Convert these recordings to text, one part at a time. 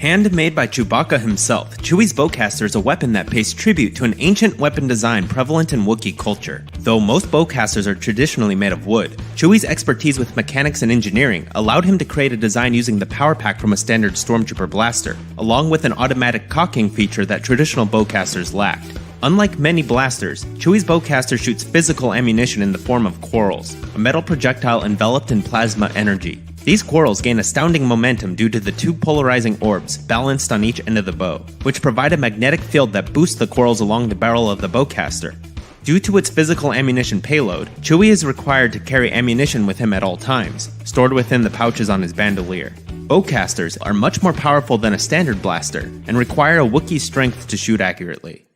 Handmade by Chewbacca himself, Chewie's bowcaster is a weapon that pays tribute to an ancient weapon design prevalent in Wookiee culture. Though most bowcasters are traditionally made of wood, Chewie's expertise with mechanics and engineering allowed him to create a design using the power pack from a standard Stormtrooper blaster, along with an automatic cocking feature that traditional bowcasters lacked. Unlike many blasters, Chewie's bowcaster shoots physical ammunition in the form of quarrels, a metal projectile enveloped in plasma energy. These quarrels gain astounding momentum due to the two polarizing orbs balanced on each end of the bow, which provide a magnetic field that boosts the quarrels along the barrel of the bowcaster. Due to its physical ammunition payload, Chewie is required to carry ammunition with him at all times, stored within the pouches on his bandolier. Bowcasters are much more powerful than a standard blaster, and require a Wookiee's strength to shoot accurately.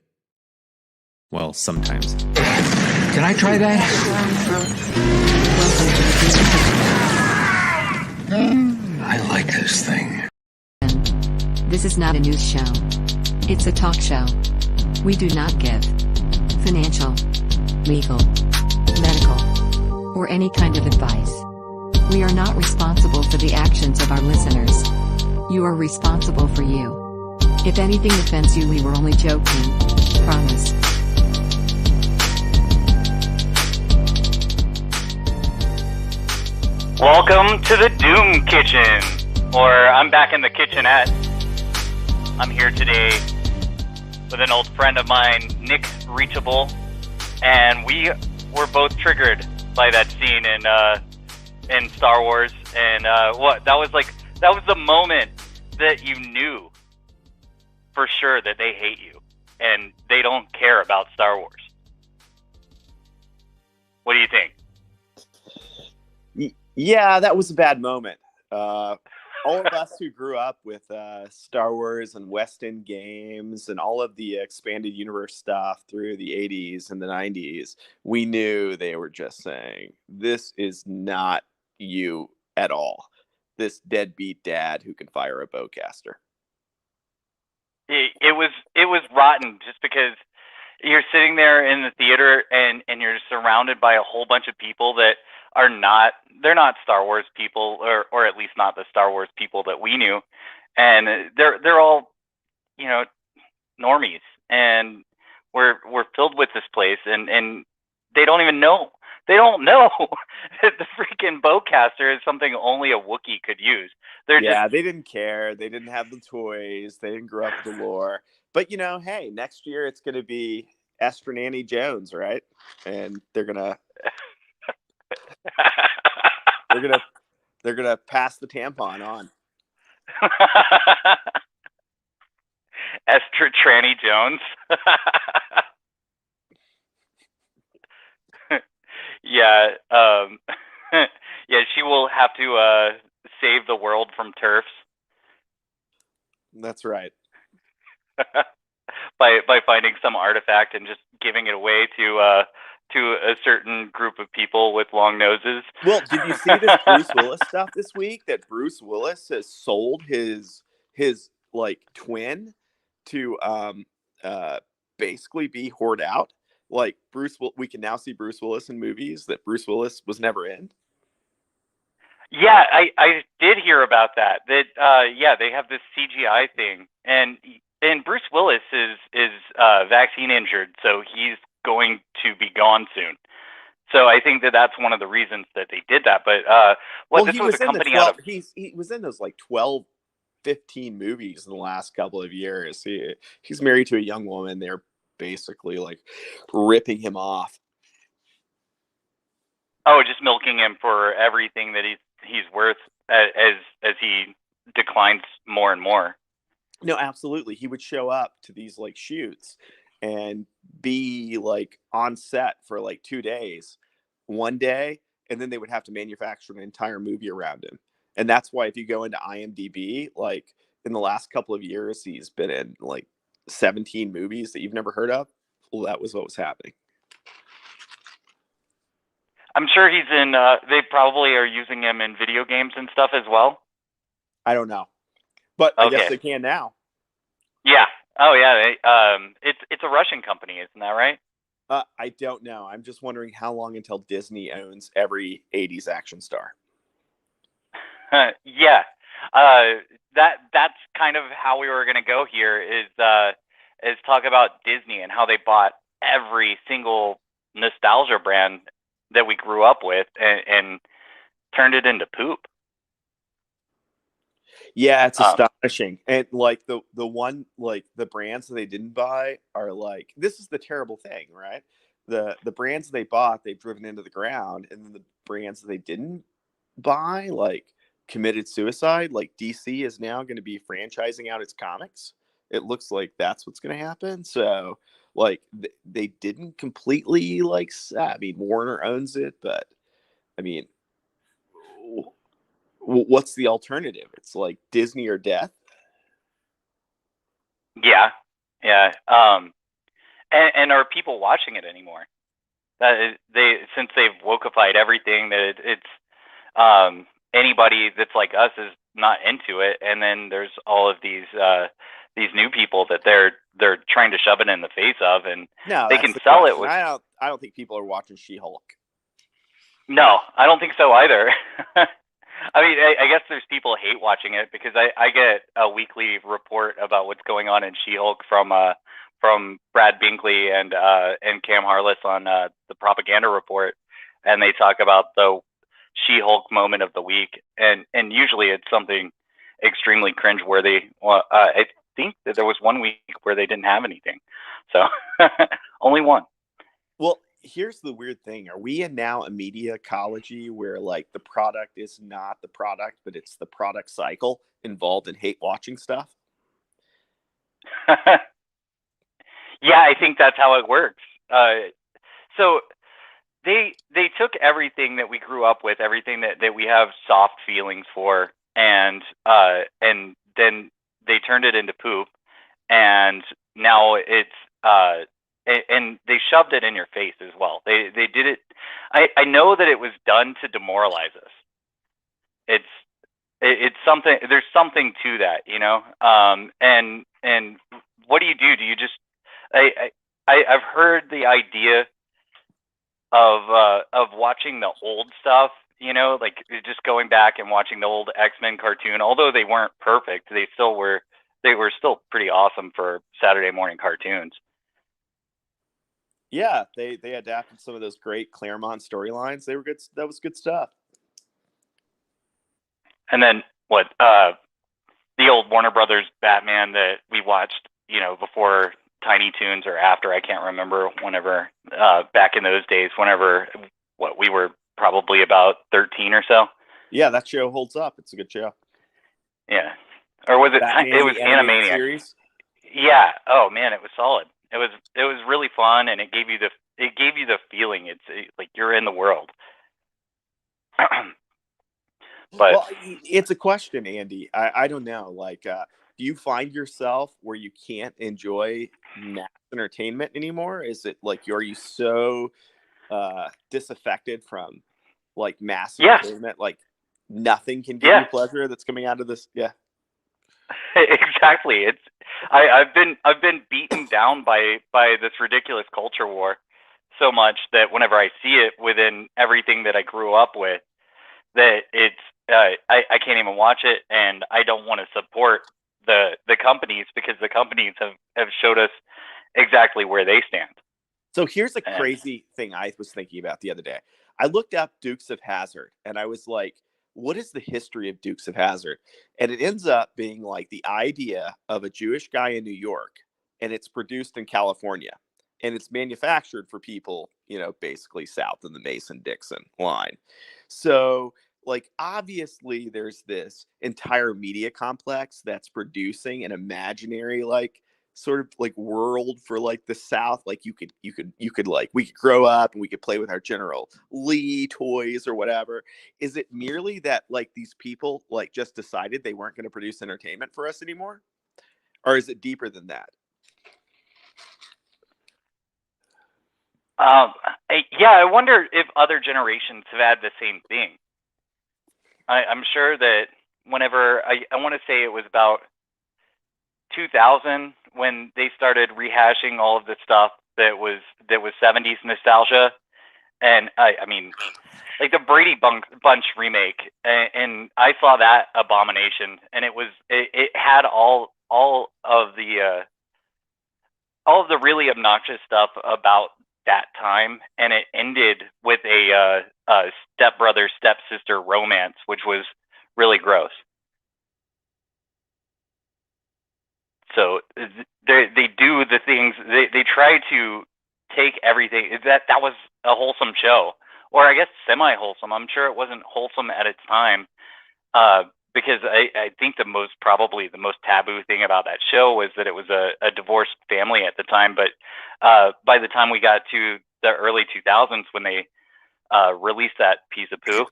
Well, sometimes. Can I try that? I like this thing. This is not a news show. It's a talk show. We do not give financial, legal, medical, or any kind of advice. We are not responsible for the actions of our listeners. You are responsible for you. If anything offends you, we were only joking. Promise. Welcome to the Doom Kitchen, or I'm back in the kitchenette. I'm here today with an old friend of mine, Nick Reachable, and we were both triggered by that scene in Star Wars. And that was the moment that you knew for sure that they hate you and they don't care about Star Wars. What do you think? Yeah, that was a bad moment. All of us who grew up with Star Wars and West End games and all of the expanded universe stuff through the 80s and the 90s, we knew they were just saying, this is not you at all. This deadbeat dad who can fire a bowcaster. It was rotten just because you're sitting there in the theater and you're surrounded by a whole bunch of people that they're not Star Wars people, or at least not the Star Wars people that we knew, and they're all, normies, and we're filled with this place, and they don't even know. They don't know that the freaking bowcaster is something only a Wookiee could use. They didn't care. They didn't have the toys. They didn't grow up with the lore. But hey, next year it's going to be Esther Nanny Jones, right? And they're gonna pass the tampon on. Esther Tranny Jones. Yeah, yeah, she will have to save the world from TERFs. That's right. by finding some artifact and just giving it away to a certain group of people with long noses. Well, did you see this Bruce Willis stuff this week? That Bruce Willis has sold his twin to basically be hoard out. Like we can now see Bruce Willis in movies that Bruce Willis was never in. Yeah, I did hear about that. That they have this CGI thing, and Bruce Willis is vaccine injured, so he's going to be gone soon. So I think that's one of the reasons that they did that. But this was a company out of... He was in those 12, 15 movies in the last couple of years. He's married to a young woman. They're basically ripping him off. Oh, just milking him for everything that he's worth as he declines more and more. No, absolutely. He would show up to these shoots and be on set for 2 days, one day, and then they would have to manufacture an entire movie around him. And that's why if you go into IMDb, in the last couple of years, he's been in 17 movies that you've never heard of. Well, that was what was happening. I'm sure he's in, they probably are using him in video games and stuff as well. I don't know. But I guess they can now. Yeah. Oh, yeah. It's a Russian company, isn't that right? I don't know. I'm just wondering how long until Disney owns every 80s action star. Yeah. that's kind of how we were going to go here is talk about Disney and how they bought every single nostalgia brand that we grew up with and turned it into poop. Yeah, it's astonishing. And like the one, like the brands that they didn't buy are like, this is the terrible thing, right? The brands they bought, they've driven into the ground, and then the brands that they didn't buy, like, committed suicide. Like DC is now going to be franchising out its comics. It looks like that's what's going to happen. So like they didn't completely like, I mean, Warner owns it, but I mean, what's the alternative? It's like Disney or death. Yeah, yeah. And are people watching it anymore? Since they've wokeified everything, that it's anybody that's like us is not into it, and then there's all of these new people that they're trying to shove it in the face of, and No, they that's can the sell question. it with. I don't think people are watching She-Hulk. No, I don't think so either. I mean, I guess there's people hate watching it because I get a weekly report about what's going on in She-Hulk from Brad Binkley and Cam Harless on the Propaganda Report, and they talk about the She-Hulk moment of the week, and usually it's something extremely cringeworthy. Well, I think that there was one week where they didn't have anything, so only one. Well, here's the weird thing. Are we in now a media ecology where like the product is not the product, but it's the product cycle involved in hate watching stuff? Yeah, I think that's how it works. So they took everything that we grew up with, everything that we have soft feelings for, and then they turned it into poop, and now it's and they shoved it in your face as well. They did it. I know that it was done to demoralize us. It's something. There's something to that, you know. And what do? Do you just I've heard the idea of watching the old stuff, you know, like just going back and watching the old X-Men cartoon. Although they weren't perfect, they were still pretty awesome for Saturday morning cartoons. Yeah, they adapted some of those great Claremont storylines. They were good. That was good stuff. And then what? The old Warner Brothers Batman that we watched, you know, before Tiny Toons or after, I can't remember, whenever, back in those days, whenever, we were probably about 13 or so. Yeah, that show holds up. It's a good show. Yeah. Or was it, Batman, it was the animated Animaniacs. series? Yeah. Oh man, it was solid. It was really fun, and it gave you the feeling like you're in the world. But well, it's a question, Andy. I don't know. Like, do you find yourself where you can't enjoy mass entertainment anymore? Is it like, are you so disaffected from like mass entertainment? Like nothing can give you pleasure that's coming out of this? Yeah. Exactly. I've been beaten down by this ridiculous culture war so much that whenever I see it within everything that I grew up with, that it's I can't even watch it, and I don't want to support the companies because the companies have showed us exactly where they stand. So here's a crazy thing I was thinking about the other day. I looked up Dukes of Hazzard, and I was like, what is the history of Dukes of Hazzard? And it ends up being like the idea of a Jewish guy in New York, and it's produced in California, and it's manufactured for people, you know, basically south of the Mason-Dixon line. So like, obviously there's this entire media complex that's producing an imaginary, like, sort of like world for like the South. Like you could like, we could grow up and we could play with our General Lee toys or whatever. Is it merely that like these people like just decided they weren't going to produce entertainment for us anymore? Or is it deeper than that? I wonder if other generations have had the same thing. I'm sure that whenever I want to say it was about 2000 when they started rehashing all of the stuff that was 70s nostalgia, and I mean, like the Bunch remake, and I saw that abomination, and it had all of the really obnoxious stuff about that time, and it ended with a stepbrother stepsister romance, which was really gross. So they do the things, they try to take everything that was a wholesome show, or I guess semi wholesome. I'm sure it wasn't wholesome at its time, because I think probably the most taboo thing about that show was that it was a divorced family at the time. But by the time we got to the early 2000s, when they released that piece of poo,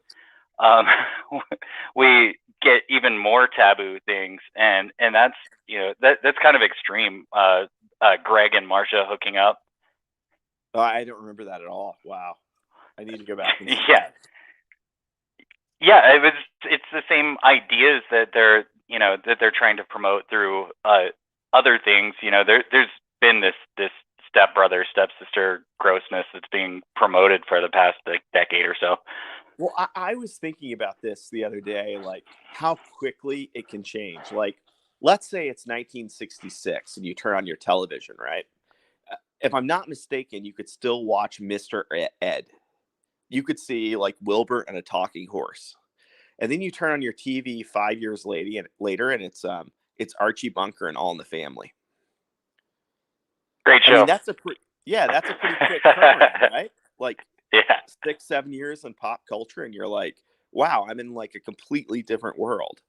we get even more taboo things, and that's that's kind of extreme. Greg and Marcia hooking up. Oh, I don't remember that at all. Wow, I need to go back and see yeah. that. Yeah, it's the same ideas that they're trying to promote through other things. There's been this stepbrother stepsister grossness that's being promoted for the past decade or so. Well, I was thinking about this the other day, like how quickly it can change. Like, let's say it's 1966 and you turn on your television, right? If I'm not mistaken, you could still watch Mr. Ed. You could see like Wilbur and a talking horse. And then you turn on your TV 5 years later, and it's Archie Bunker and All in the Family. Great show. I mean, that's a pretty quick turnaround, right? Like, yeah, 6-7 years in pop culture, and you're like, wow, I'm in like a completely different world.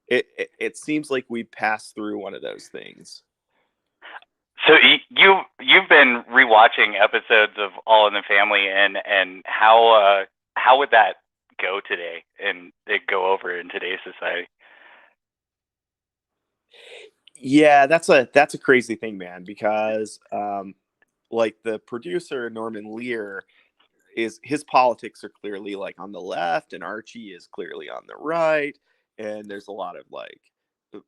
It seems like we passed through one of those things. So you've been rewatching episodes of All in the Family, and how would that go today, and it go over in today's society? Yeah, that's a crazy thing, man, because like the producer Norman Lear, his politics are clearly like on the left, and Archie is clearly on the right, and there's a lot of like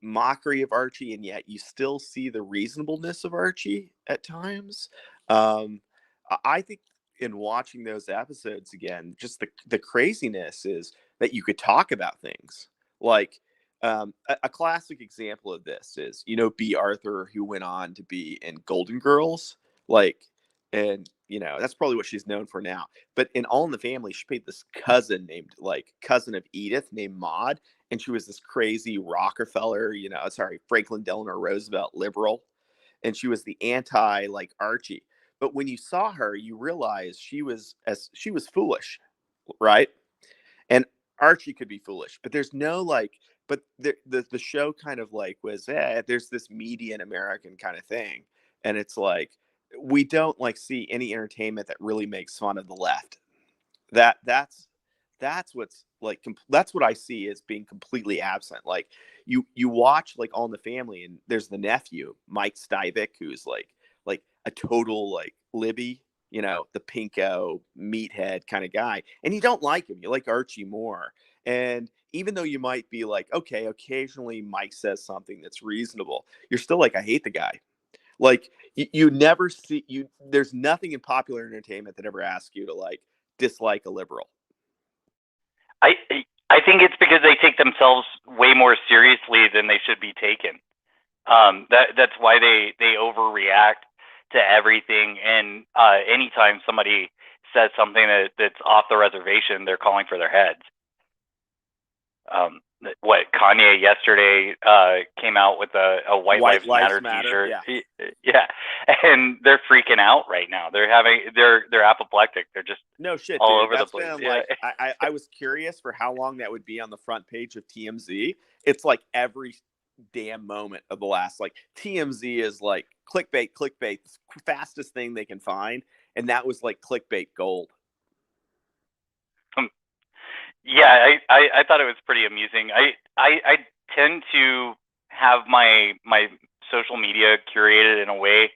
mockery of Archie, and yet you still see the reasonableness of Archie at times. I think in watching those episodes again, just the craziness is that you could talk about things like a classic example of this is B. Arthur, who went on to be in Golden Girls, like, and that's probably what she's known for now. But in All in the Family, she played this cousin of Edith named Maud, and she was this crazy Rockefeller, Franklin Delano Roosevelt liberal, and she was the anti like Archie. But when you saw her, you realize she was foolish, right? And Archie could be foolish, but there's no like. But the show kind of like was there's this median American kind of thing, and it's like we don't like see any entertainment that really makes fun of the left. That's what's like that's what I see as being completely absent. Like you watch like All in the Family, and there's the nephew Mike Stivic, who's like a total like Libby, the pinko meathead kind of guy, and you don't like him. You like Archie more. And even though you might be like, okay, occasionally Mike says something that's reasonable, you're still like, I hate the guy. Like you never see there's nothing in popular entertainment that ever asks you to like dislike a liberal. I think it's because they take themselves way more seriously than they should be taken. That's why they overreact to everything. And anytime somebody says something that's off the reservation, they're calling for their heads. Kanye yesterday came out with a White Lives Matter t-shirt. Yeah, and they're freaking out right now. They're apoplectic. They're just no shit, all dude. over That's the place. Been, like, I was curious for how long that would be on the front page of TMZ. It's like every damn moment of the last, like, TMZ is like clickbait, the fastest thing they can find, and that was like clickbait gold. Yeah, I thought it was pretty amusing. I tend to have my social media curated in a way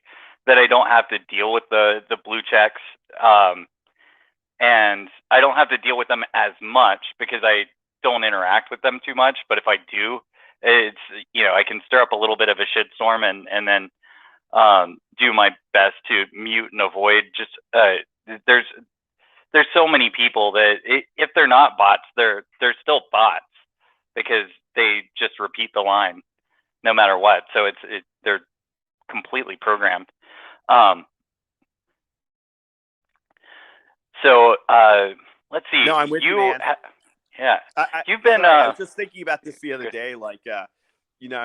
that I don't have to deal with the blue checks, and I don't have to deal with them as much because I don't interact with them too much. But if I do, it's I can stir up a little bit of a shitstorm and then do my best to mute and avoid. Just there's there's so many people that if they're not bots, they're still bots because they just repeat the line no matter what. So they're completely programmed. So let's see. No, I'm with you, man. Yeah, you've been. Sorry, I was just thinking about this the other day. Like, I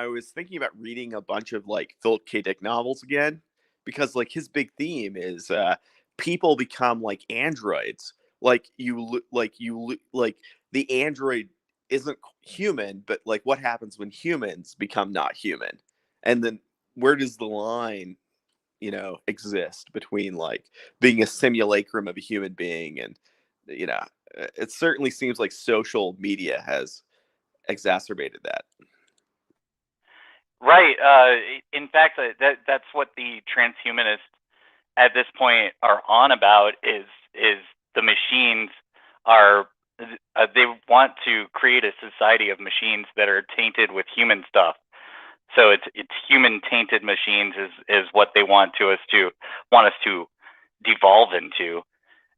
was thinking about reading a bunch of like Philip K. Dick novels again because like his big theme is people become like androids. Like like the android isn't human, but like what happens when humans become not human, and then where does the line exist between like being a simulacrum of a human being and it certainly seems like social media has exacerbated that. Right. In fact, that's what the transhumanists at this point are on about is the machines are they want to create a society of machines that are tainted with human stuff. So it's human tainted machines is what they want us to devolve into,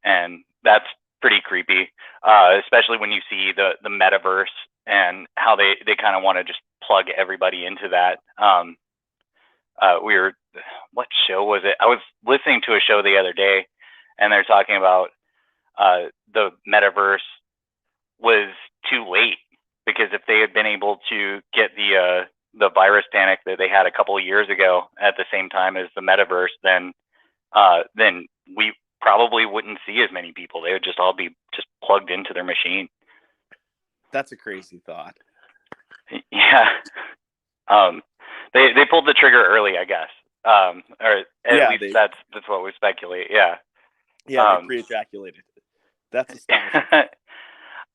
and that's pretty creepy, especially when you see the metaverse and how they kind of want to just plug everybody into that. What show was it? I was listening to a show the other day, and they're talking about the metaverse was too late because if they had been able to get the virus panic that they had a couple of years ago at the same time as the metaverse, then we probably wouldn't see as many people. They would just all be just plugged into their machine. That's a crazy thought. Yeah. They pulled the trigger early, I guess. Or at least that's what we speculate. Yeah. Yeah, they pre-ejaculated. That's astonishing.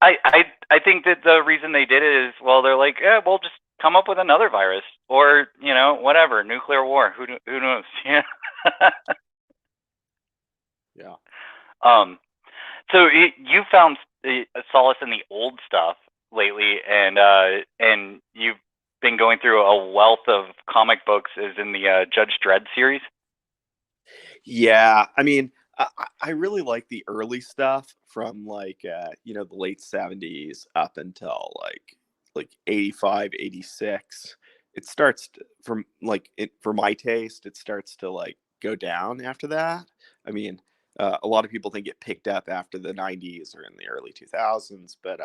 I think that the reason they did it is, well, they're like, yeah, we'll just come up with another virus or, whatever, nuclear war. Who knows? Yeah. Yeah. So you found a solace in the old stuff lately, and you've been going through a wealth of comic books, as in the Judge Dredd series. Yeah, I mean, I really like the early stuff from like the late 70s up until like 85, 86. It starts from like for my taste, it starts to like go down after that. I mean, a lot of people think it picked up after the 90s or in the early 2000s, but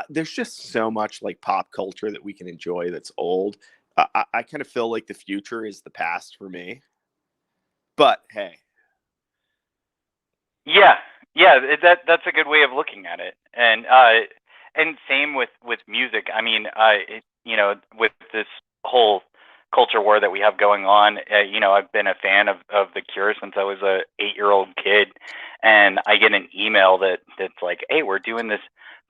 there's just so much like pop culture that we can enjoy that's old. I kind of feel like the future is the past for me. But hey. Yeah, that's a good way of looking at it, and same with music. I mean, with this whole culture war that we have going on, I've been a fan of The Cure since I was a 8-year-old kid, and I get an email that's like, hey, we're doing this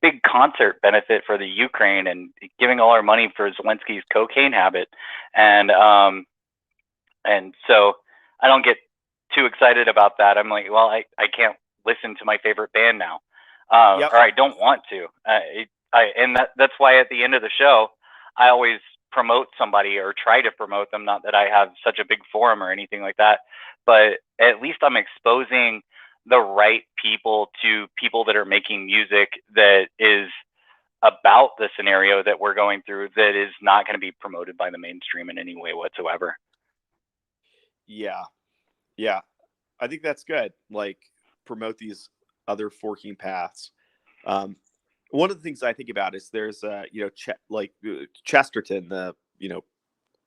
big concert benefit for the Ukraine and giving all our money for Zelensky's cocaine habit, and so I don't get too excited about that. I'm like, well, I can't listen to my favorite band now, or I don't want to. And that's why at the end of the show, I always promote somebody or try to promote them. Not that I have such a big forum or anything like that, but at least I'm exposing the right people to people that are making music that is about the scenario that we're going through, that is not going to be promoted by the mainstream in any way whatsoever. Yeah. I think that's good. Like, promote these other forking paths. One of the things I think about is there's Chesterton, the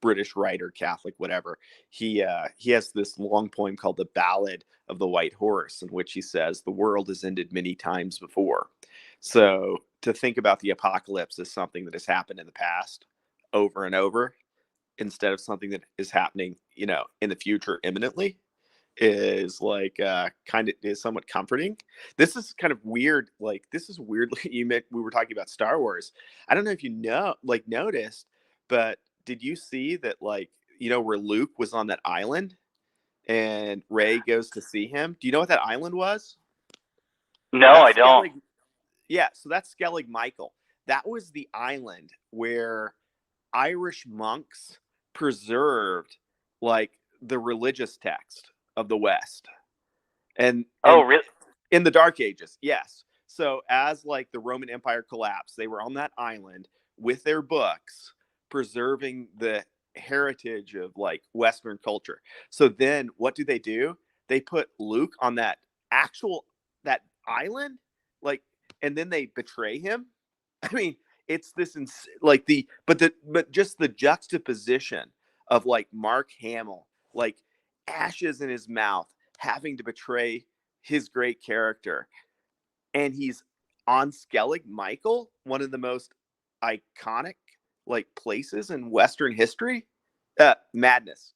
British writer, Catholic, whatever. He has this long poem called The Ballad of the White Horse, in which he says the world has ended many times before. So to think about the apocalypse as something that has happened in the past over and over, instead of something that is happening in the future imminently, is like kind of is somewhat comforting. This is kind of weird. Like, this is weirdly, we were talking about Star Wars. I don't know if noticed, but did you see that, like, where Luke was on that island and Rey goes to see him? Do you know what that island was? No, I don't. Yeah, so that's Skellig Michael. That was the island where Irish monks preserved like the religious text of the West. And oh, really? In the Dark Ages, yes. So as like the Roman Empire collapsed, they were on that island with their books, preserving the heritage of like Western culture. So then what do? They put Luke on actual that island, like, and then they betray him. I mean, it's this like but just the juxtaposition of like Mark Hamill, like ashes in his mouth, having to betray his great character, and he's on Skellig Michael, one of the most iconic like places in Western history. Madness.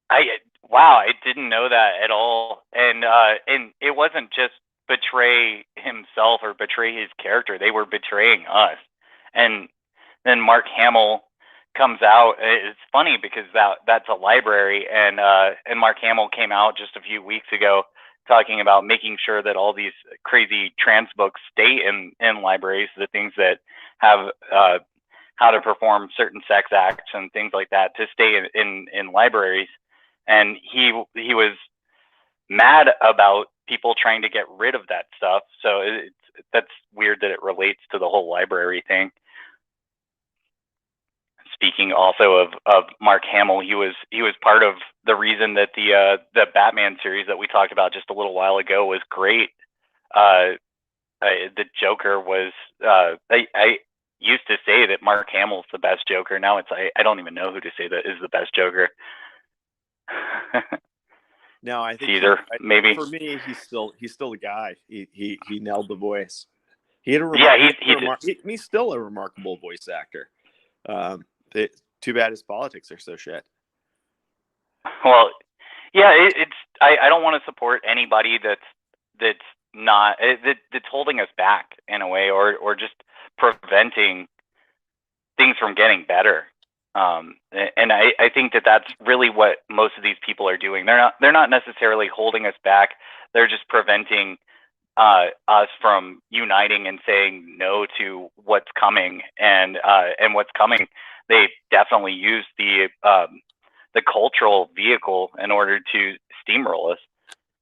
I wow, I didn't know that at all. And it wasn't just betray himself or betray his character. They were betraying us. And then Mark Hamill comes out. It's funny because that's a library, and Mark Hamill came out just a few weeks ago talking about making sure that all these crazy trans books stay in libraries, the things that have how to perform certain sex acts and things like that to stay in libraries. And he was mad about people trying to get rid of that stuff. So that's weird that it relates to the whole library thing. Speaking also of Mark Hamill, he was part of the reason that the Batman series that we talked about just a little while ago was great. The Joker was I used to say that Mark Hamill's the best Joker. Now it's I don't even know who to say that is the best Joker. No, I think Caesar, maybe. For me, he's still the guy. He nailed the voice. He had he's still a remarkable voice actor. Too bad his politics are so shit. Well, yeah, it's I don't want to support anybody that's not that's holding us back in a way, or just preventing things from getting better. And I think that's really what most of these people are doing. They're not necessarily holding us back. They're just preventing us from uniting and saying no to what's coming. And what's coming, they definitely use the cultural vehicle in order to steamroll us.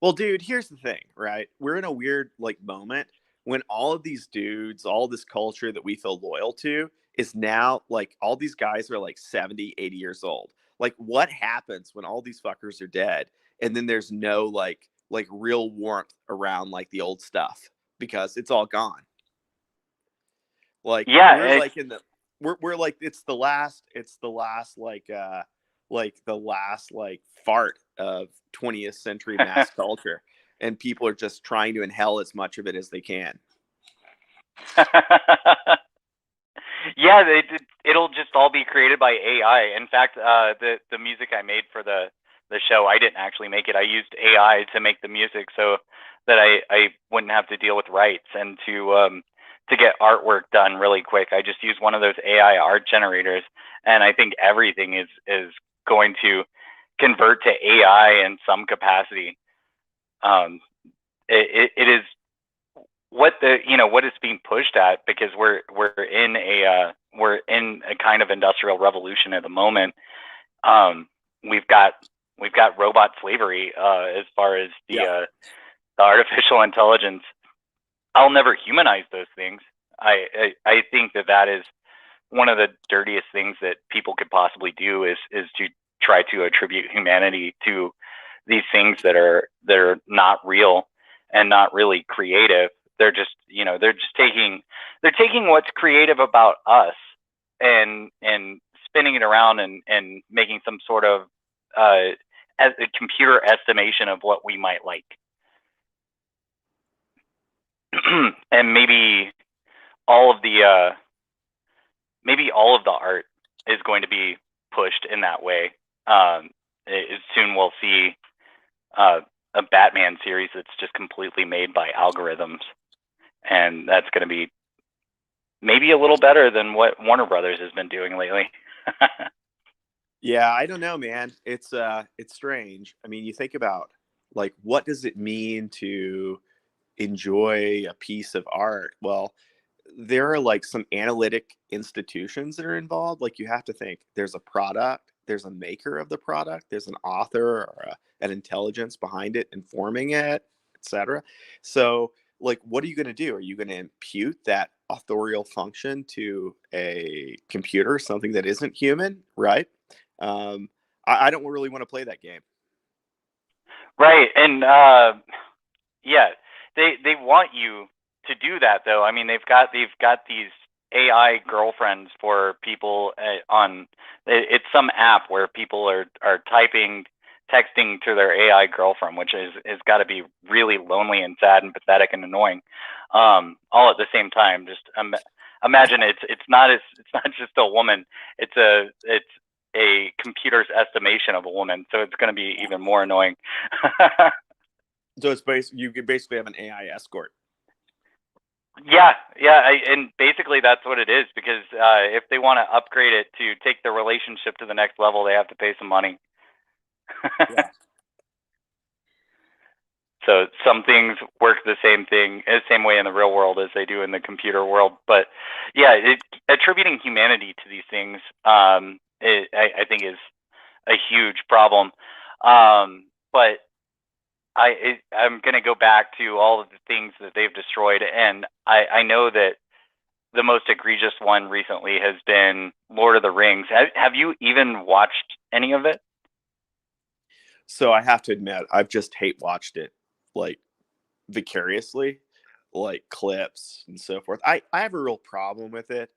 Well, dude, here's the thing, right? We're in a weird like moment when all of these dudes, all this culture that we feel loyal to is now like all these guys are like 70, 80 years old. Like what happens when all these fuckers are dead and then there's no like real warmth around like the old stuff because it's all gone. Like we're like in the we're like it's the last like the last like fart of 20th century mass culture, and people are just trying to inhale as much of it as they can. Yeah, it'll just all be created by AI. In fact, the music I made for the show, I didn't actually make it. I used AI to make the music so that I wouldn't have to deal with rights, and to get artwork done really quick. I just used one of those AI art generators, and I think everything is going to convert to AI in some capacity. It is what is being pushed at, because we're in a kind of industrial revolution at the moment. We've got robot slavery as far as the artificial intelligence. I'll never humanize those things. I think that is one of the dirtiest things that people could possibly do is to try to attribute humanity to these things that are not real and not really creative. They're just taking what's creative about us and spinning it around and making some sort of as a computer estimation of what we might like. And maybe all of the art is going to be pushed in that way. Soon we'll see a Batman series that's just completely made by algorithms, and that's going to be maybe a little better than what Warner Brothers has been doing lately. Yeah, I don't know, man. It's strange. I mean, you think about like what does it mean to enjoy a piece of art? Well, there are like some analytic institutions that are involved. Like you have to think there's a product, there's a maker of the product, there's an author or an intelligence behind it informing it. etc. So, like, what are you going to do? Are you going to impute that authorial function to a computer, something that isn't human, right? I don't really want to play that game. Right, and yeah, they want you to do that though. I mean, they've got these AI girlfriends for people on. It's some app where people are texting to their AI girlfriend, which is got to be really lonely and sad and pathetic and annoying, all at the same time. Just imagine it's not just a woman. It's a computer's estimation of a woman, so it's going to be even more annoying. So you could basically have an AI escort. Yeah, and basically that's what it is, because if they want to upgrade it to take the relationship to the next level, they have to pay some money. Yeah. So some things work the same way in the real world as they do in the computer world. But yeah, attributing humanity to these things, I think is a huge problem. But I'm going to go back to all of the things that they've destroyed, and I know that the most egregious one recently has been Lord of the Rings. Have you even watched any of it? So I have to admit, I've just hate watched it, like, vicariously, like clips and so forth. I have a real problem with it.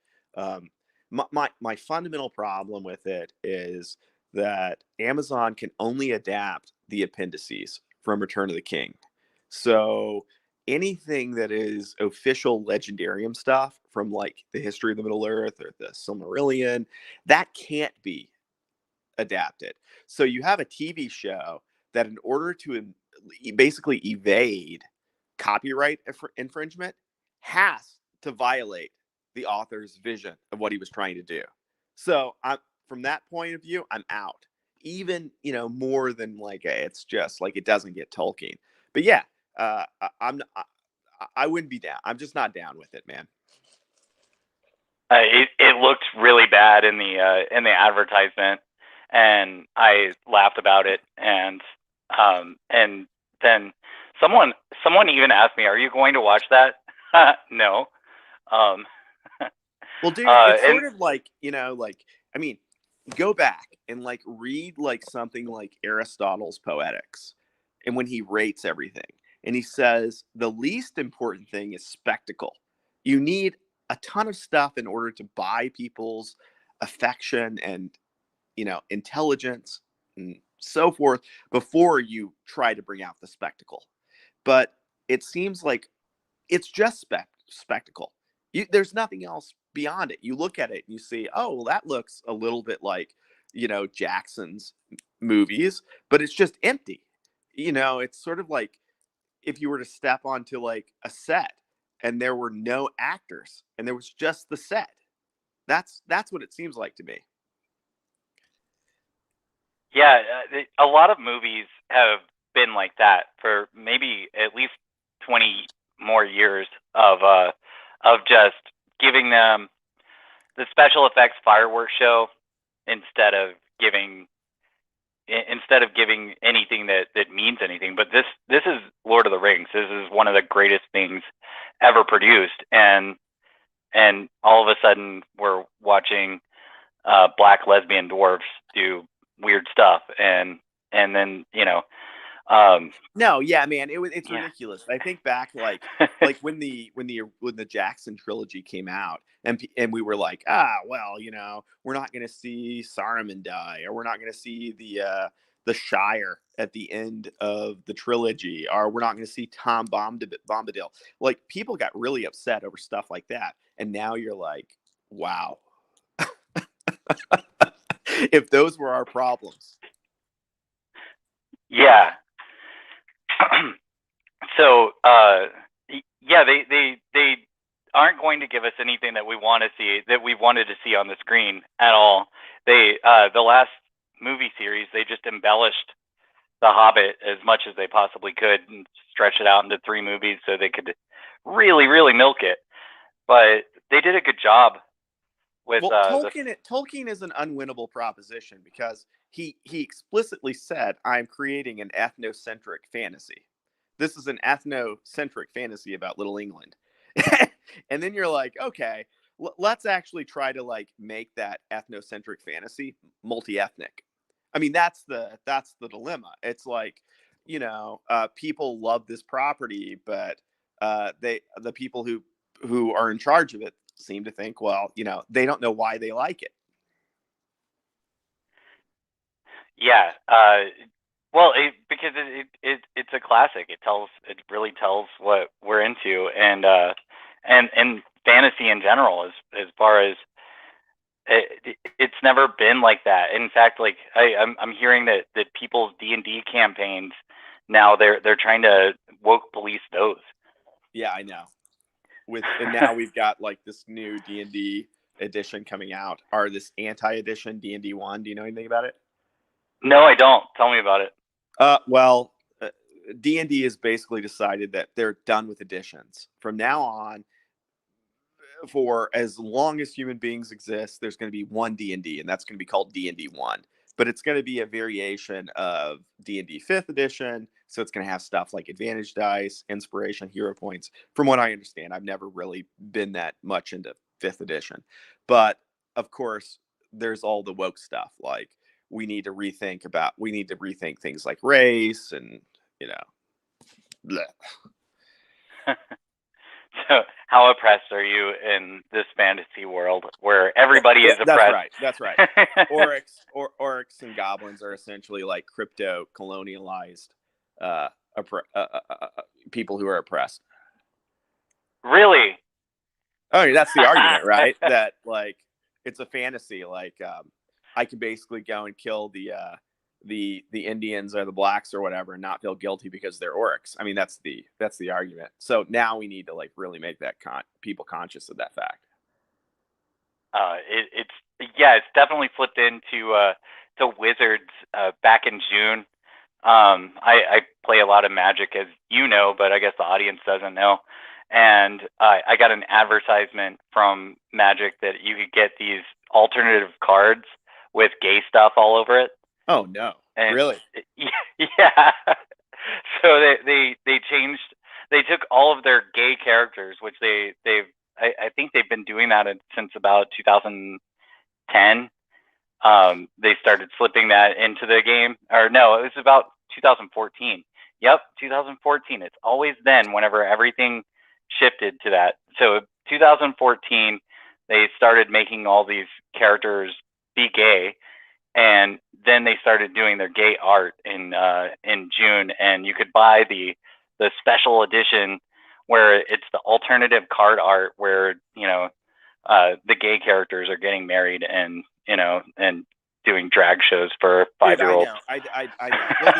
My fundamental problem with it is that Amazon can only adapt the appendices from Return of the King. So anything that is official Legendarium stuff from like the History of the Middle Earth or the Silmarillion, that can't be adapted. So you have a TV show that, in order to basically evade copyright infringement, has to violate the author's vision of what he was trying to do. So from that point of view, I'm out. Even, more than like it's just like it doesn't get Tolkien. But yeah, I wouldn't be down. I'm just not down with it, man. It looked really bad in the advertisement, and I laughed about it. And then someone even asked me, "Are you going to watch that?" No. Well, dude, it's And sort of like, I mean, go back and like read like something like Aristotle's Poetics, and when he rates everything, and he says the least important thing is spectacle. You need a ton of stuff in order to buy people's affection and, intelligence and so forth before you try to bring out the spectacle. But it seems like it's just spectacle. There's nothing else beyond it. You look at it and you see, oh, well, that looks a little bit like, Jackson's movies, but it's just empty. It's sort of like if you were to step onto like a set and there were no actors and there was just the set. That's what it seems like to me. yeah, a lot of movies have been like that for maybe at least 20 more years of just giving them the special effects fireworks show instead of giving anything that means anything. But this is Lord of the Rings. This is one of the greatest things ever produced, and all of a sudden we're watching black lesbian dwarves do weird stuff, and then No, yeah, man, it's yeah. ridiculous. I think back like when the Jackson trilogy came out, and we were like, well, we're not going to see Saruman die, or we're not going to see the Shire at the end of the trilogy, or we're not going to see Tom Bombadil. Like, people got really upset over stuff like that, and now you're like, wow. If those were our problems. Yeah. So yeah, they aren't going to give us anything that we want to see, that we wanted to see on the screen at all. They the last movie series, they just embellished The Hobbit as much as they possibly could and stretched it out into 3 movies so they could really milk it. But they did a good job with Well, Tolkien is an unwinnable proposition because he explicitly said, "I'm creating an ethnocentric fantasy." This is an ethnocentric fantasy about Little England. And then you're like, okay, let's actually try to like make that ethnocentric fantasy multi-ethnic. I mean, that's the dilemma. It's like, people love this property, but the people who are in charge of it seem to think, well, they don't know why they like it. Yeah. Well, because it's a classic. It really tells what we're into, and fantasy in general, as far as it's never been like that. In fact, like I'm hearing that people's D&D campaigns now they're trying to woke police those. Yeah, I know. And now we've got like this new D&D edition coming out, or this anti-edition D&D 1. Do you know anything about it? No, I don't. Tell me about it. Well, D&D has basically decided that they're done with editions. From now on, for as long as human beings exist, there's going to be one D&D, and that's going to be called D&D 1. But it's going to be a variation of D&D 5th edition. So it's going to have stuff like advantage dice, inspiration, hero points. From what I understand, I've never really been that much into 5th edition. But of course, there's all the woke stuff. Like we need to rethink things like race and, bleh. So, how oppressed are you in this fantasy world where everybody is oppressed? That's right. Orcs and goblins are essentially like crypto colonialized people who are oppressed. Really? I mean, that's the argument, right? That like it's a fantasy. Like I can basically go and kill the Indians or the blacks or whatever and not feel guilty because they're orcs. I mean, that's the argument. So now we need to like really make that people conscious of that fact. It's definitely flipped into to Wizards back in June. I play a lot of Magic, as you know, but I guess the audience doesn't know. And I got an advertisement from Magic that you could get these alternative cards with gay stuff all over it. Oh no! And, really? Yeah. So they changed. They took all of their gay characters, which I think they've been doing that since about 2010. They started slipping that into the game, or no, it was about 2014. Yep, 2014. It's always then whenever everything shifted to that. So 2014, they started making all these characters be gay, and then they started doing their gay art in June, and you could buy the special edition where it's the alternative card art where the gay characters are getting married and doing drag shows for 5-year-olds. I know. Well,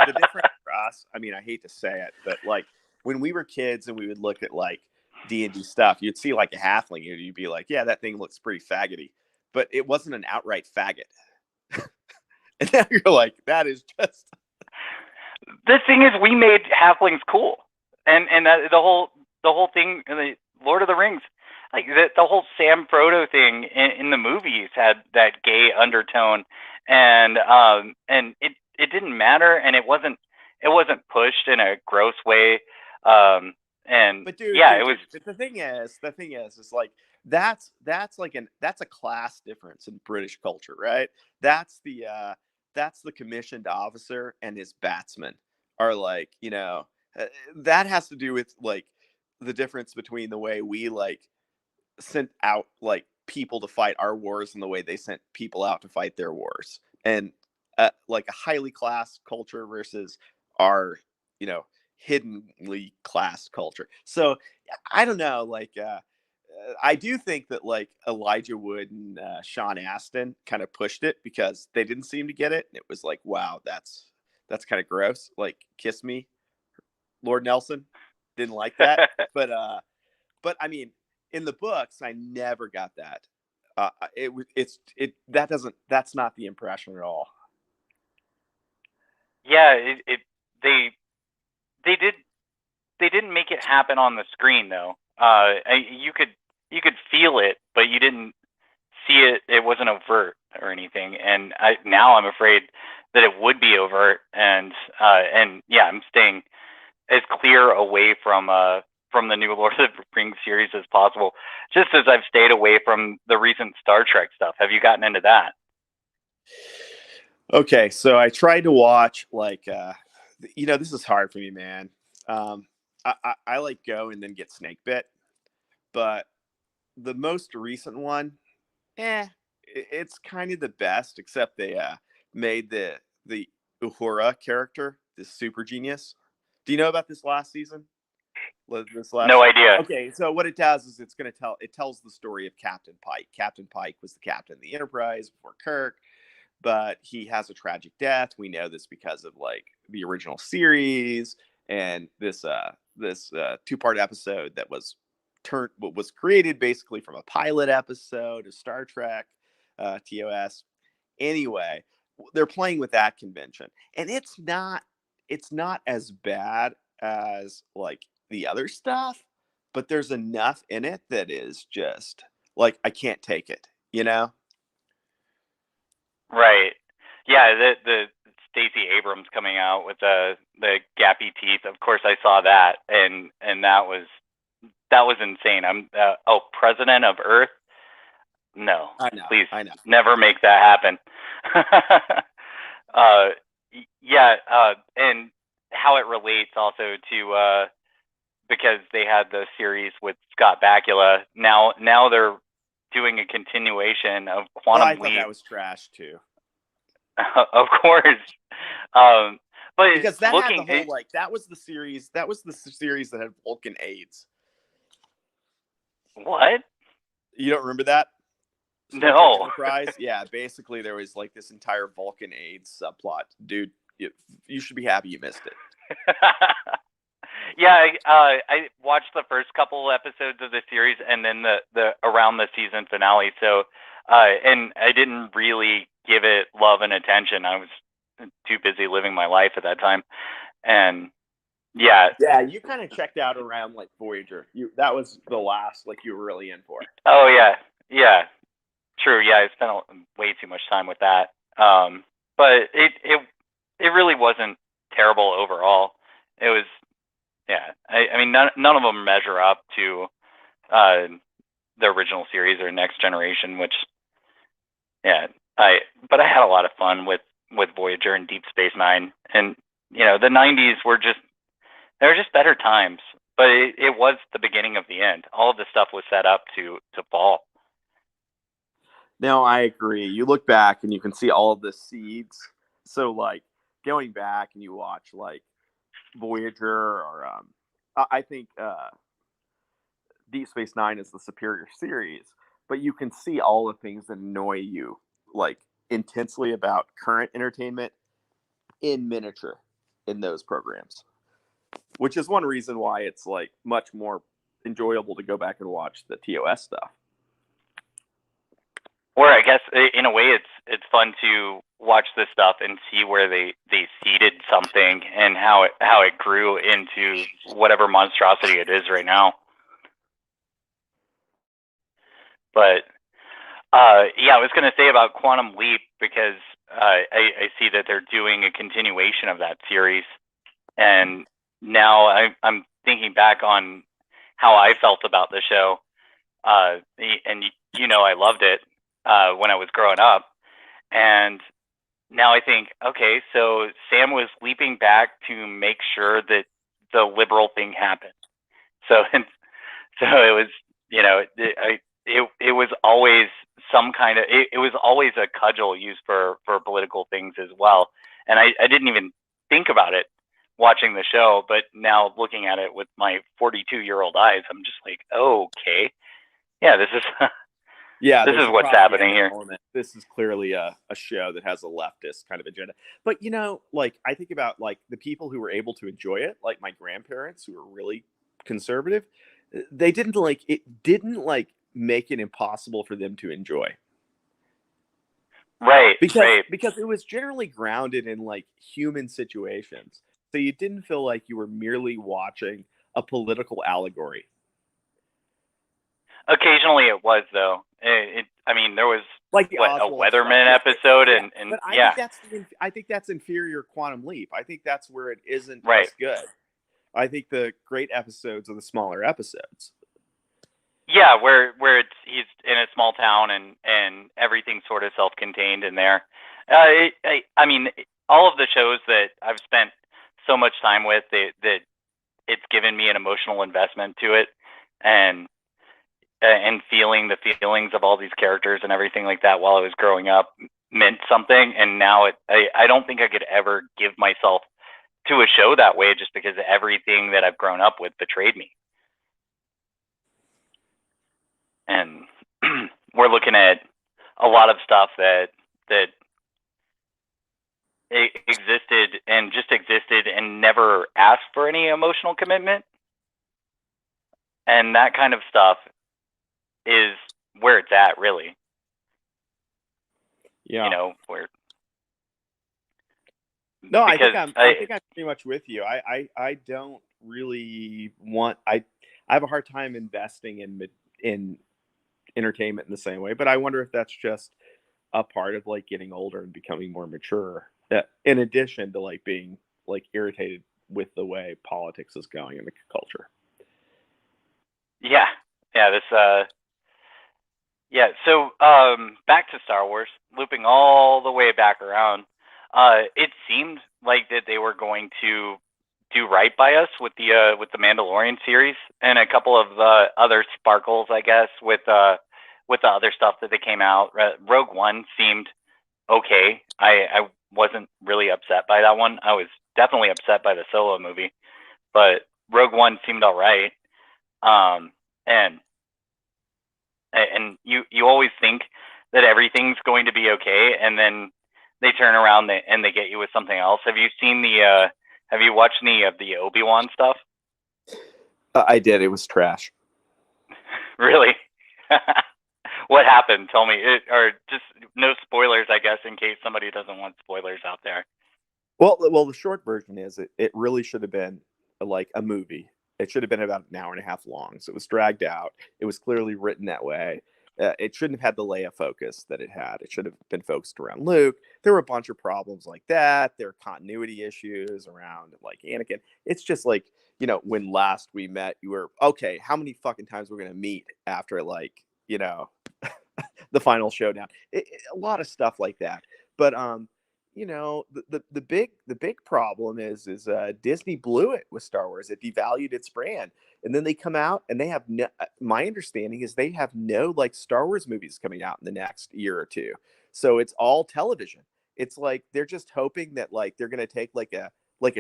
the difference for us, I mean, I hate to say it, but like when we were kids and we would look at like D&D stuff, you'd see like a halfling and you'd be like, yeah, that thing looks pretty faggoty, but it wasn't an outright faggot. And now you're like, that is just. The thing is, we made halflings cool, and that, the whole thing, the Lord of the Rings, like the whole Sam Frodo thing in the movies had that gay undertone, and it didn't matter, and it wasn't pushed in a gross way. But the thing is like that's a class difference in British culture, right? That's the commissioned officer and his batsman are like, that has to do with like the difference between the way we like sent out like people to fight our wars and the way they sent people out to fight their wars, and like a highly class culture versus our hiddenly class culture. So I don't know, like I do think that like Elijah Wood and Sean Astin kind of pushed it because they didn't seem to get it, and it was like, wow, that's kind of gross. Like, kiss me, Lord Nelson. Didn't like that. but I mean, in the books, I never got that. That's not the impression at all. Yeah, they didn't make it happen on the screen though. You could feel it, but you didn't see it. It wasn't overt or anything. And now I'm afraid that it would be overt. And yeah, I'm staying as clear away from the new Lord of the Rings series as possible. Just as I've stayed away from the recent Star Trek stuff. Have you gotten into that? Okay, so I tried to watch this is hard for me, man. I like go and then get snake bit, but the most recent one, it's kind of the best, except they made the Uhura character this super genius. Do you know about this last season? No idea. Okay, so what it does is it tells the story of Captain Pike. Captain Pike was the captain of the Enterprise before Kirk, but he has a tragic death. We know this because of like the original series and this two-part episode that was created basically from a pilot episode of Star Trek, TOS. Anyway, they're playing with that convention, and it's not as bad as like the other stuff, but there's enough in it that is just like I can't take it, you know? Right. Yeah, the Stacey Abrams coming out with the gappy teeth. Of course, I saw that, and that was insane. President of Earth? No, I know. please, I know. never make that happen. And how it relates also to because they had the series with Scott Bakula. Now they're doing a continuation of Quantum I thought Leap. that was trash too. Of course, but because that had the whole that was the series that had Vulcan AIDS. What? You don't remember that? No. Enterprise? Yeah, basically there was like this entire Vulcan AIDS subplot. Dude, you should be happy you missed it. Yeah, I watched the first couple episodes of the series and then the around the season finale. So, and I didn't really give it love and attention. I was too busy living my life at that time, and yeah, you kind of checked out around like Voyager. That was the last like you were really in for. Oh yeah, true. Yeah, I spent way too much time with that. But it really wasn't terrible overall. It was. Yeah, I mean, none of them measure up to the original series or Next Generation, which, but I had a lot of fun with Voyager and Deep Space Nine, and the '90s they were just better times. But it was the beginning of the end. All of the stuff was set up to fall. No, I agree. You look back and you can see all of the seeds. So, like going back and you watch like Voyager or I think Deep Space Nine is the superior series, but you can see all the things that annoy you like intensely about current entertainment in miniature in those programs, which is one reason why it's like much more enjoyable to go back and watch the TOS stuff. Or I guess in a way it's fun to watch this stuff and see where they seeded something and how it grew into whatever monstrosity it is right now. But I was going to say about Quantum Leap because I see that they're doing a continuation of that series, and now I'm thinking back on how I felt about the show, and I loved it when I was growing up, and now I think, okay, so Sam was leaping back to make sure that the liberal thing happened. So it was, it was always some kind of, it was always a cudgel used for political things as well. And I didn't even think about it watching the show, but now looking at it with my 42-year-old eyes, I'm just like, oh, okay. Yeah, this is this is what's happening here. Element. This is clearly a show that has a leftist kind of agenda. But like I think about like the people who were able to enjoy it, like my grandparents who were really conservative. They didn't make it impossible for them to enjoy. Right. Because it was generally grounded in like human situations. So you didn't feel like you were merely watching a political allegory. Occasionally it was, though. I mean, there was like a Weatherman episode, and I think that's inferior Quantum Leap. I think that's where it isn't as good. I think the great episodes are the smaller episodes. Yeah, where he's in a small town and everything's sort of self-contained in there. I mean, all of the shows that I've spent so much time with, that it's given me an emotional investment to it, and feeling the feelings of all these characters and everything like that while I was growing up meant something. And now I don't think I could ever give myself to a show that way, just because everything that I've grown up with betrayed me. And we're looking at a lot of stuff that existed and never asked for any emotional commitment. And that kind of stuff is where it's at, really. Yeah. You know, where. No, I think I'm pretty much with you. I don't really want. I have a hard time investing in entertainment in the same way, but I wonder if that's just a part of like getting older and becoming more mature. In addition to like being like irritated with the way politics is going in the culture. Yeah. So back to Star Wars, looping all the way back around. It seemed like that they were going to do right by us with the Mandalorian series, and a couple of other sparkles, I guess, with the other stuff that they came out. Rogue One seemed okay. I wasn't really upset by that one. I was definitely upset by the Solo movie, but Rogue One seemed all right. And you always think that everything's going to be okay, and then they turn around and they get you with something else. Have you seen have you watched any of the Obi-Wan stuff? I did. It was trash. Really? What happened? Tell me. Or just no spoilers, I guess, in case somebody doesn't want spoilers out there. Well, the short version is it really should have been like a movie. It should have been about an hour and a half long. So it was dragged out. It was clearly written that way. It shouldn't have had the Leia focus that it had. It should have been focused around Luke. There were a bunch of problems like that. There are continuity issues around like Anakin. It's just like, when last we met, you were, okay, how many fucking times we're going to meet after like, the final showdown. A lot of stuff like that. But, the big problem is Disney blew it with Star Wars. It devalued its brand. And then they come out and they have no, my understanding is they have no like Star Wars movies coming out in the next year or two. So it's all television. It's like they're just hoping that like they're going to take like a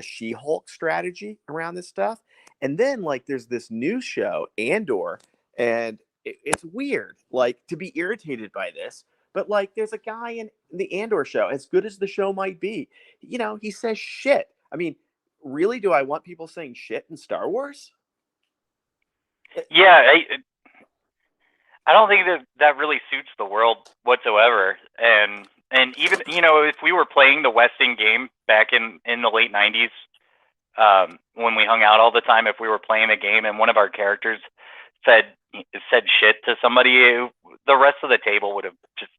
She-Hulk strategy around this stuff. And then like there's this new show, Andor, and it's weird like to be irritated by this. But like there's a guy in the Andor show, as good as the show might be, he says shit. I mean, really, do I want people saying shit in Star Wars? Yeah, I don't think that really suits the world whatsoever. And even if we were playing the Westing game back in the late '90s, when we hung out all the time, if we were playing a game and one of our characters said shit to somebody, the rest of the table would have just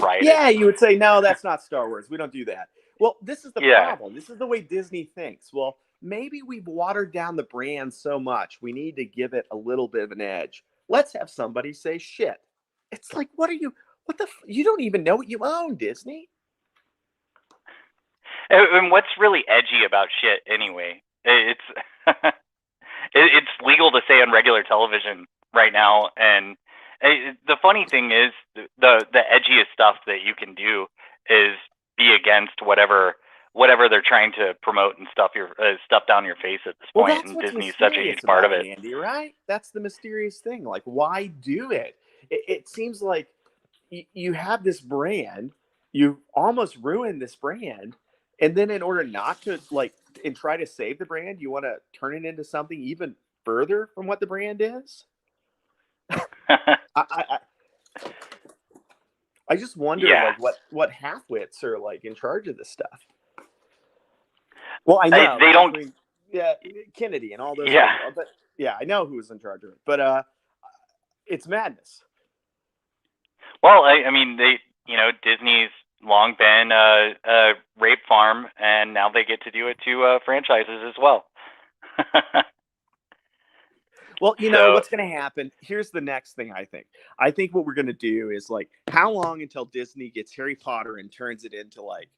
rioted. Yeah, you would say, no, that's not Star Wars. We don't do that. Well, this is the problem. This is the way Disney thinks. Well, maybe we've watered down the brand so much. We need to give it a little bit of an edge. Let's have somebody say shit. It's like, you don't even know what you own, Disney. And what's really edgy about shit anyway? It's it's legal to say on regular television right now, and the funny thing is the edgiest stuff that you can do is be against whatever they're trying to promote and stuff down your face at this point. And Disney's such a huge part of it, Andy, right? That's the mysterious thing. Like, why do it? It seems like you have this brand, you almost ruined this brand, and then in order not to and try to save the brand, you want to turn it into something even further from what the brand is. I just wonder what halfwits are like in charge of this stuff. Well, I know they don't. Kennedy and all those. Yeah, but I know who's in charge of it. But it's madness. Well, I mean, Disney's long been a rape farm, and now they get to do it to franchises as well. Well, you know So what's going to happen. Here's the next thing I think. I think what we're going to do is like, how long until Disney gets Harry Potter and turns it into like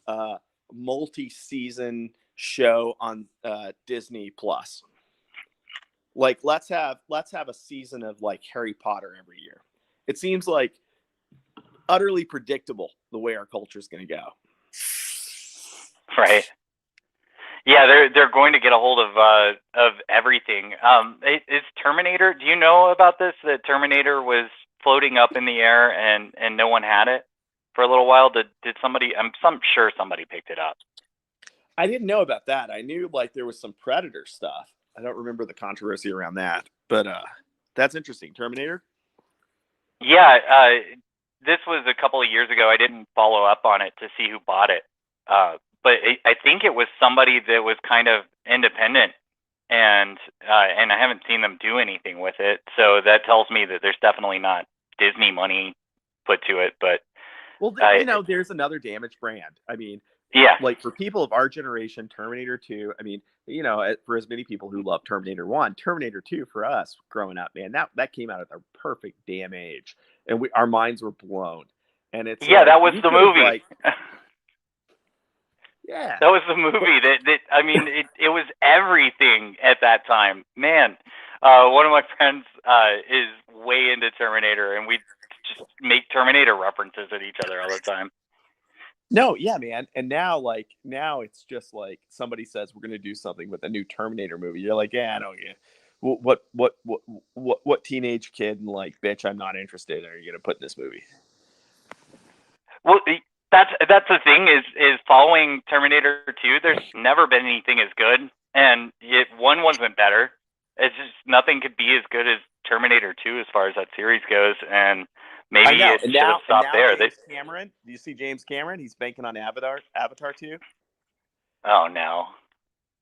a multi-season show on Disney Plus? Like, let's have a season of like Harry Potter every year. It seems like utterly predictable the way our culture is going to go. right. Yeah, they're going to get a hold of everything. Is Terminator? Do you know about this? That Terminator was floating up in the air and no one had it for a little while. Did somebody? I'm sure somebody picked it up. I didn't know about that. I knew like there was some Predator stuff. I don't remember the controversy around that, but that's interesting. Terminator. Yeah, this was a couple of years ago. I didn't follow up on it to see who bought it, but I think it was somebody that was kind of independent, and I haven't seen them do anything with it. So that tells me that there's definitely not Disney money put to it. But Well, there's another damaged brand. I mean, yeah, like for people of our generation, Terminator 2, I mean, for as many people who love Terminator 1, Terminator 2 for us growing up, man, that came out at the perfect damn age. And our minds were blown. And it's yeah, like, that was you the could have, movie. like, yeah. That was the movie that I mean, it was everything at that time. Man, one of my friends is way into Terminator, and we just make Terminator references at each other all the time. No, yeah, man. And now it's just like somebody says we're going to do something with a new Terminator movie. You're like, yeah, I don't get what teenage kid and like bitch I'm not interested are you going to put in this movie? Well, that's the thing is following Terminator 2. There's never been anything as good, and one wasn't better. It's just nothing could be as good as Terminator 2 as far as that series goes, and maybe it should have stopped there. James Cameron, do you see James Cameron? He's banking on Avatar 2. Oh no,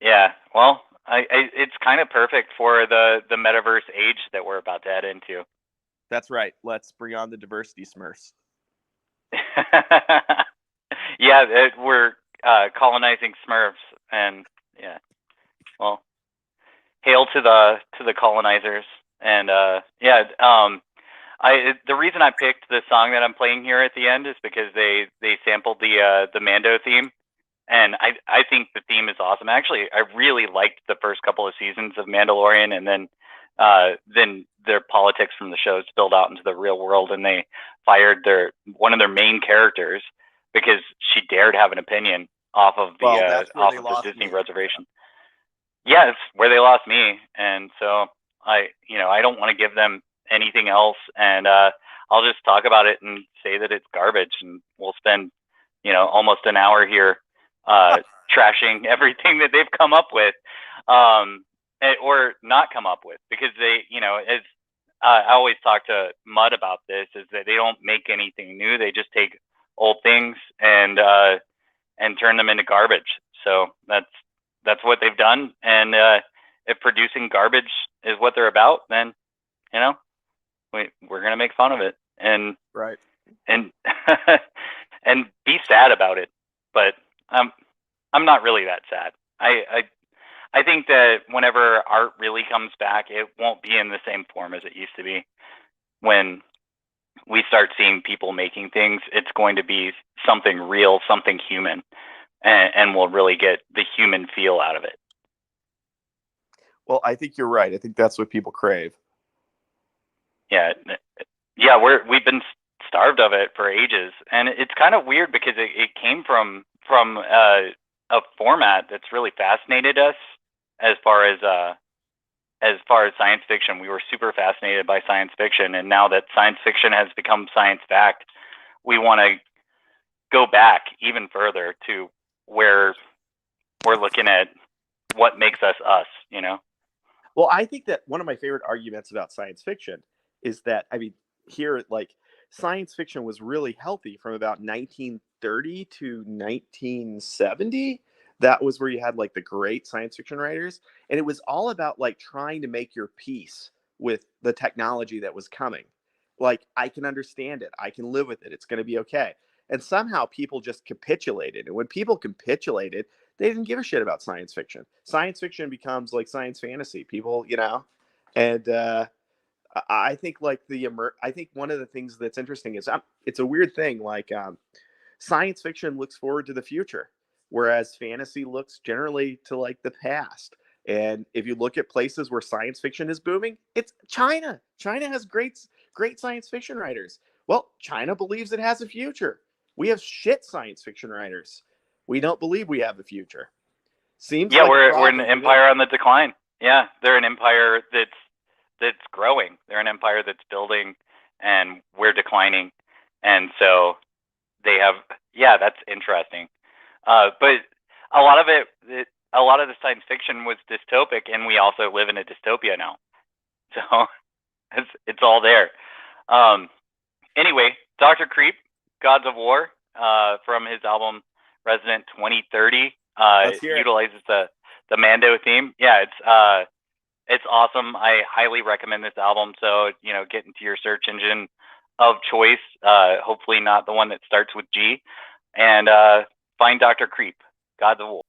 yeah. Well, it's kind of perfect for the metaverse age that we're about to head into. That's right. Let's bring on the diversity Smurfs. Yeah, we're colonizing Smurfs, and yeah. Well, hail to the colonizers, and yeah. The reason I picked the song that I'm playing here at the end is because they sampled the Mando theme, and I think the theme is awesome. Actually, I really liked the first couple of seasons of Mandalorian, and then their politics from the show spilled out into the real world, and they fired one of their main characters because she dared have an opinion off of the Disney reservation. Yeah, it's where they lost me, and so I don't want to give them anything else, and I'll just talk about it and say that it's garbage, and we'll spend almost an hour here trashing everything that they've come up with, or not come up with, because they, as I always talk to Mud about this, is that they don't make anything new. They just take old things and turn them into garbage. So that's what they've done. And if producing garbage is what they're about, then we're gonna make fun of it and right and and be sad about it. But I'm not really that sad. I think that whenever art really comes back, it won't be in the same form as it used to be. When we start seeing people making things, it's going to be something real, something human, and we'll really get the human feel out of it. Well, I think you're right. I think that's what people crave. Yeah, we've been starved of it for ages, and it's kind of weird because it came from a format that's really fascinated us. As far as science fiction, we were super fascinated by science fiction, and now that science fiction has become science fact, we want to go back even further to where we're looking at what makes us us. Well, I think that one of my favorite arguments about science fiction is that, I mean, here, like, science fiction was really healthy from about 1930 to 1970. That was where you had like the great science fiction writers, and it was all about like trying to make your peace with the technology that was coming. Like, I can understand it, I can live with it, it's going to be okay. And somehow people just capitulated, and when people capitulated, they didn't give a shit about science fiction. Science fiction becomes like science fantasy. People, and I think like I think one of the things that's interesting is it's a weird thing. Like science fiction looks forward to the future, whereas fantasy looks generally to like the past. And if you look at places where science fiction is booming, it's China. China has great science fiction writers. Well, China believes it has a future. We have shit science fiction writers. We don't believe we have a future. Seems Yeah, like we're an empire on the decline. Yeah, they're an empire that's growing. They're an empire that's building, and we're declining. And so they have, yeah, that's interesting. But a lot of a lot of the science fiction was dystopic, and we also live in a dystopia now. So it's all there. Anyway, Dr. Creep, Gods of War, from his album Resident 2030, utilizes the Mando theme. Yeah, it's awesome. I highly recommend this album. So, get into your search engine of choice. Hopefully not the one that starts with G, and find Dr. Creep, Gods of War.